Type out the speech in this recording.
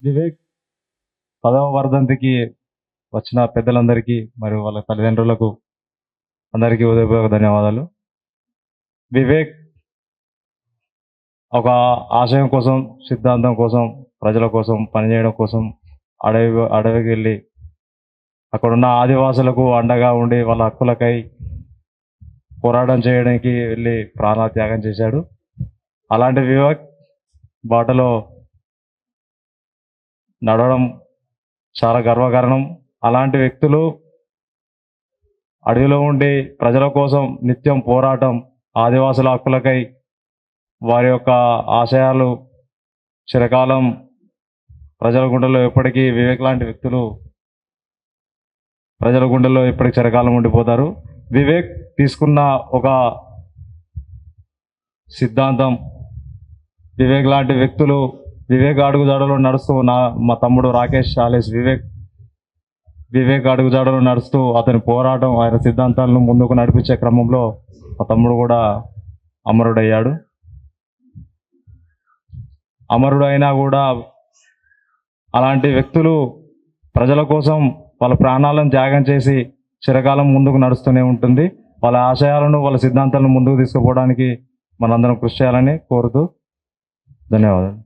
వివేక్ 10వ వర్ధంతికి వచ్చిన పెద్దలందరికీ మరియు వాళ్ళ తల్లిదండ్రులకు అందరికీ హృదయపూర్వక ధన్యవాదాలు. వివేక్ ఒక ఆశయం కోసం, సిద్ధాంతం కోసం, ప్రజల కోసం పనిచేయడం కోసం అడవికి వెళ్ళి అక్కడున్న ఆదివాసులకు అండగా ఉండి వాళ్ళ హక్కులకై పోరాటం చేయడానికి వెళ్ళి ప్రాణత్యాగం చేశాడు. అలాంటి వివేక్ బాటలో నడవడం చాలా గర్వకారణం. అలాంటి వ్యక్తులు అడవిలో ఉండి ప్రజల కోసం నిత్యం పోరాటం, ఆదివాసుల హక్కులకై వారి యొక్క ఆశయాలు చిరకాలం ప్రజల గుండెల్లో ఎప్పటికీ వివేక్ లాంటి వ్యక్తులు ప్రజల గుండెల్లో ఎప్పటికీ చిరకాలం ఉండిపోతారు. వివేక్ తీసుకున్న ఒక సిద్ధాంతం, వివేక్ లాంటి వ్యక్తులు వివేక్ అడుగుజాడలో నడుస్తూ మా తమ్ముడు రాకేష్ చాలేస్ వివేక్ అడుగుజాడలో నడుస్తూ అతని పోరాటం, ఆయన సిద్ధాంతాలను ముందుకు నడిపించే క్రమంలో మా తమ్ముడు కూడా అమరుడయ్యాడు. అమరుడు అయినా కూడా అలాంటి వ్యక్తులు ప్రజల కోసం వాళ్ళ ప్రాణాలను త్యాగం చేసి చిరకాలం ముందుకు నడుస్తూనే ఉంటుంది. వాళ్ళ ఆశయాలను, వాళ్ళ సిద్ధాంతాలను ముందుకు తీసుకుపోవడానికి మనందరం కృషి చేయాలని కోరుతూ ధన్యవాదాలు.